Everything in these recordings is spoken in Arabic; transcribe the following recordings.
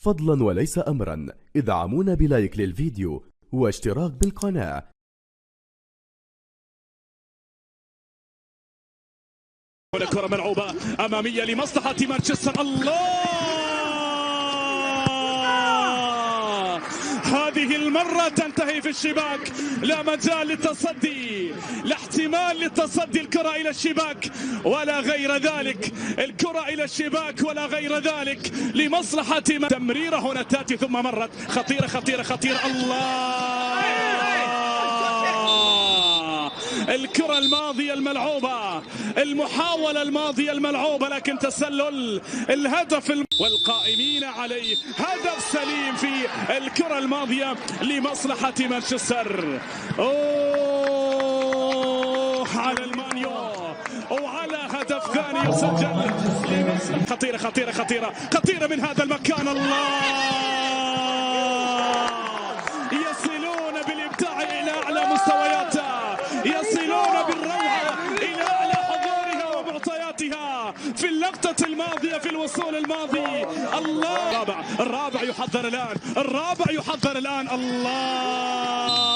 فضلا وليس أمرا ادعمونا بلايك للفيديو واشتراك بالقناة. هنا كرة ملعوبة أمامية لمصلحة مانشستر. الله، هذه المرة تنتهي في الشباك، لا مجال للتصدي، لا احتمال للتصدي. الكرة إلى الشباك ولا غير ذلك، الكرة إلى الشباك ولا غير ذلك لمصلحة تمريرة هنا تأتي ثم مرت خطيرة خطيرة خطيرة. الله، الكرة الماضية الملعوبة، المحاولة الماضية الملعوبة، لكن تسلل الهدف والقائمين عليه. هدف سليم في الكرة الماضية لمصلحة مانشستر. على المانيو وعلى هدف ثاني يسجل لمصلحة. خطيرة خطيرة خطيرة خطيرة من هذا المكان. الله، يصلون بالإبداع إلى أعلى مستوياتها، يصلون بالروعة إلى أعلى حضورها ومعطياتها في اللقطة الماضية، في الوصول الماضي. الله، الرابع يحضر الآن، الرابع يحضر الآن. الله،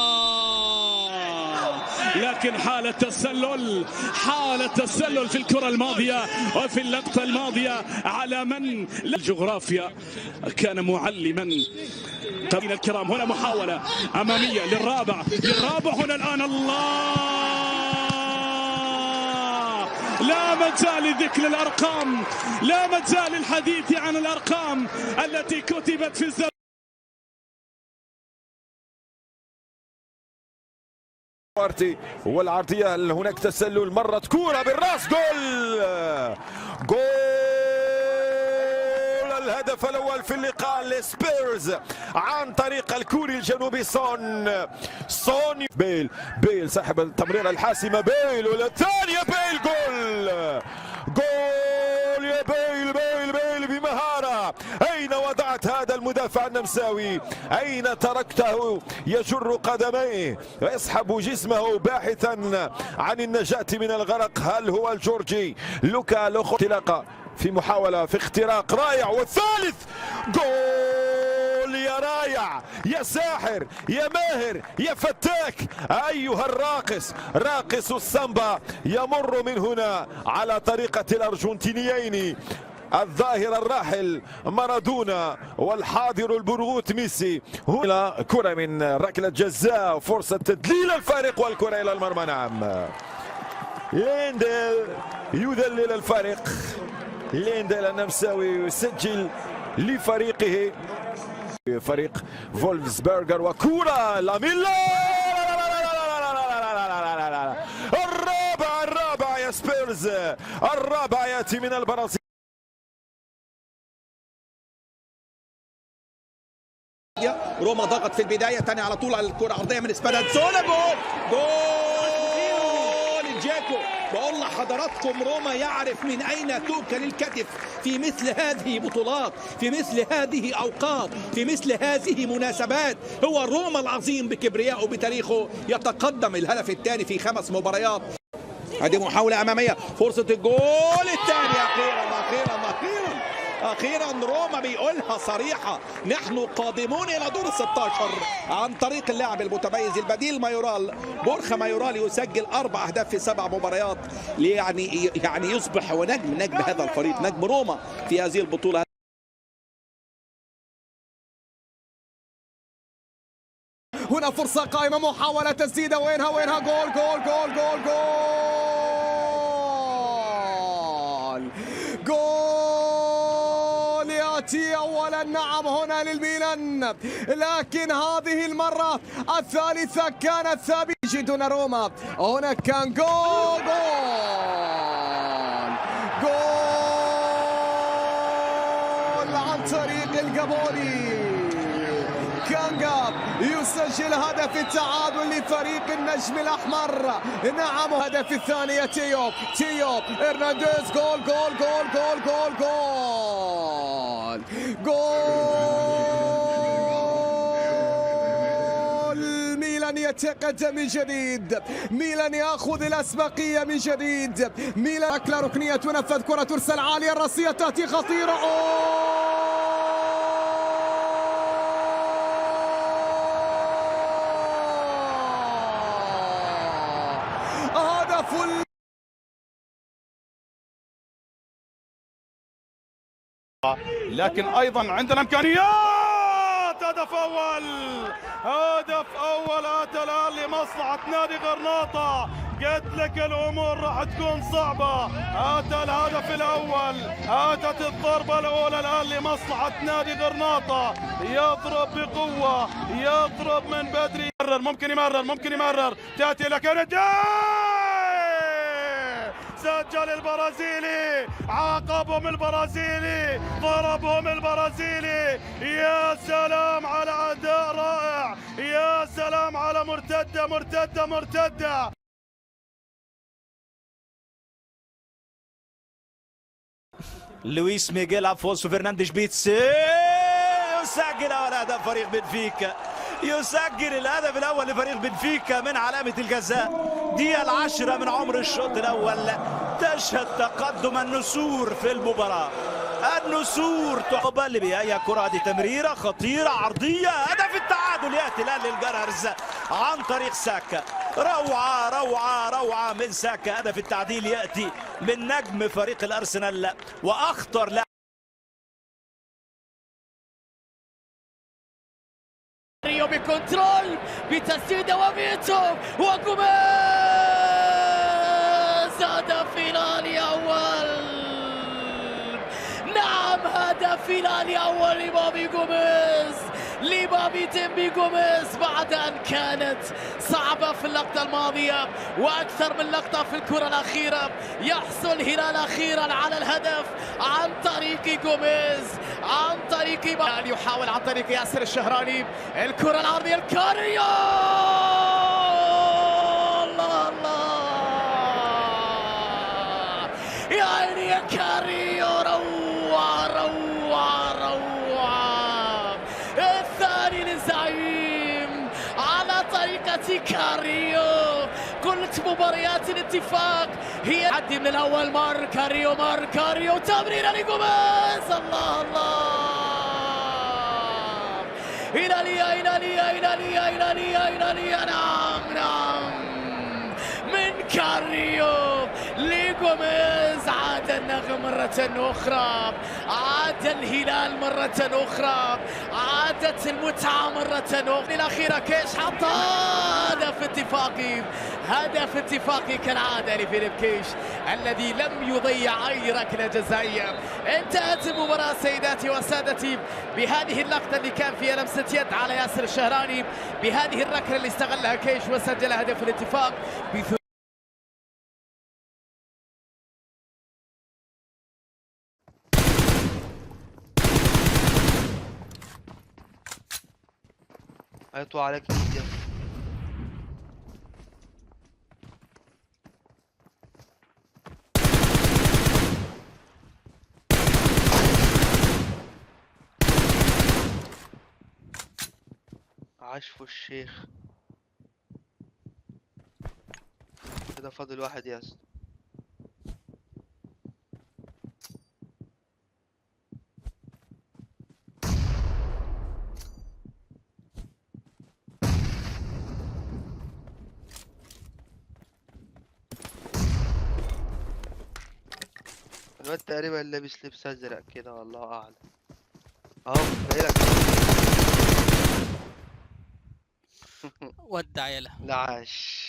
لكن حالة تسلل، حالة تسلل في الكرة الماضية وفي اللقطة الماضية على من الجغرافيا كان معلما. قبل الكرام هنا محاولة أمامية للرابع، للرابع هنا الآن. الله، لا مجال لذكر الأرقام، لا مجال للحديث عن الأرقام التي كتبت في الزمن. والعرضية هناك تسلل، مرت كورة بالراس، جول، جول الهدف الأول في اللقاء لسبيرز عن طريق الكوري الجنوبي سون بيل صاحب التمريرة الحاسمة، بيل والثانية، بيل، جول، جول يا بيل بمهارة. أين وضعت هذا المدافع النمساوي؟ أين تركته يجر قدميه ويسحب جسمه باحثا عن النجاة من الغرق؟ هل هو الجورجي لوكا لوخو؟ انطلاقة في محاولة في اختراق رائع، والثالث جول. يا رائع، يا ساحر، يا ماهر، يا فتاك، أيها الراقص، راقص السامبا يمر من هنا على طريقة الأرجنتينيين، الظاهر الراحل مارادونا والحاضر البرغوث ميسي. هنا كرة من ركلة جزاء، فرصة تدليل الفارق والكرة إلى المرمى. نعم، ليندل يذلل الفارق، ليندل النمساوي يسجل لفريقه، فريق فولفسبرغر، وكرة لاميلا، الرابع يا سبيرز، الرابع يأتي من البرازيل. روما ضغط في البداية، تاني على طول على الكرة عرضية من اسبانيزولا، جول جاكو. بقول لحضراتكم روما يعرف من أين تؤكل الكتف في مثل هذه بطولات، في مثل هذه أوقات، في مثل هذه مناسبات. هو روما العظيم بكبريائه بتاريخه يتقدم الهدف الثاني في 5 مباريات. هذه محاولة أمامية، فرصة الجول الثاني. أخيرا روما بيقولها صريحة، نحن قادمون إلى دور 16 عن طريق اللاعب المتميز البديل مايورال. بورخا مايورال يسجل 4 أهداف في 7 مباريات، يعني يصبح نجم هذا الفريق، نجم روما في هذه البطولة. هنا فرصة قائمة، محاولة تسديدة، وينها جول جول جول جول جول جول يأتي أولا. نعم، هنا للميلان، لكن هذه المرة الثالثة كانت ثابتة. جدنا روما، هنا كان جول عن طريق الجابوني. كانجا يسجل هدف التعادل لفريق النجم الأحمر. نعم، هدف الثانية تيو هرنانديز، جول جول جول جول جول جول جول. ميلان يتقدم من جديد، ميلان يأخذ الأسبقية من جديد. ميلان أكلة ركنية تنفذ، كرة ترسل عالية، الرأسية تأتي خطيرة. الهدف لكن ايضا عندنا امكانيات. هدف اول، هدف اول اتى الان لمصلحه نادي غرناطه. قلت لك الامور راح تكون صعبه. اتى الهدف الاول، اتت الضربه الاولى الان لمصلحه نادي غرناطه. يضرب بقوه، يضرب من بدري. ممكن يمرر تاتي لك سجل البرازيلي، عاقبهم البرازيلي، ضربهم البرازيلي. يا سلام على أداء رائع، يا سلام على مرتدة. لويس ميغيل أفونسو فرنانديز بيتس يسجل أول هدف فريق بنفيكا، يسجل الهدف الأول لفريق بنفيكا من علامة الجزاء. دقيقة العاشرة من عمر الشوط الأول تشهد تقدم النسور في المباراة. النسور تقبل بأي كرة، دي تمريرة خطيرة عرضية. هدف التعادل يأتي الآن للجرهرز عن طريق ساكا. روعة من ساكا. هدف التعديل يأتي من نجم فريق الأرسنال وأخطر لاعب. ريو بكنترول بتسديده وفيتو وجوميز. هدف هلالي اول، نعم هدف هلالي اول لبابي جوميز، لبابي تيمبي جوميز، بعد ان كانت صعبه في اللقطه الماضيه واكثر من لقطه في الكره الاخيره. يحصل هلال اخيرا على الهدف عن طريق جوميز، عن طريق يحاول عن طريق ياسر الشهراني. الكره العرضيه الكاريو، الله يا عيني يا كاريو. روعه الثاني للزعيم على طريقة كاريو. قلت مباريات الاتفاق هي عدي من الأول. مار كاريو تمريرة لجوميز. الله هلالية نعم من كاريو لجوميز. عاد النغم مرة أخرى، عاد الهلال مرة أخرى، عادت المتعة مرة أخرى. الأخيرة كيش حط هدف اتفاقي كالعادة لفيليب كيش الذي لم يضيع أي ركلة جزائية. انتهت المباراة سيداتي وسادتي بهذه اللقطة اللي كان فيها لمسة يد على ياسر الشهراني، بهذه الركلة اللي استغلها كيش وسجل هدف الاتفاق. هيطلع عليك فيديو. عشف الشيخ كده، فاضل واحد يا اسطى. الواد تقريبا لابس لبس ازرق كده، والله اعلم. اهو جايلك. ودع يلا. لا عاش.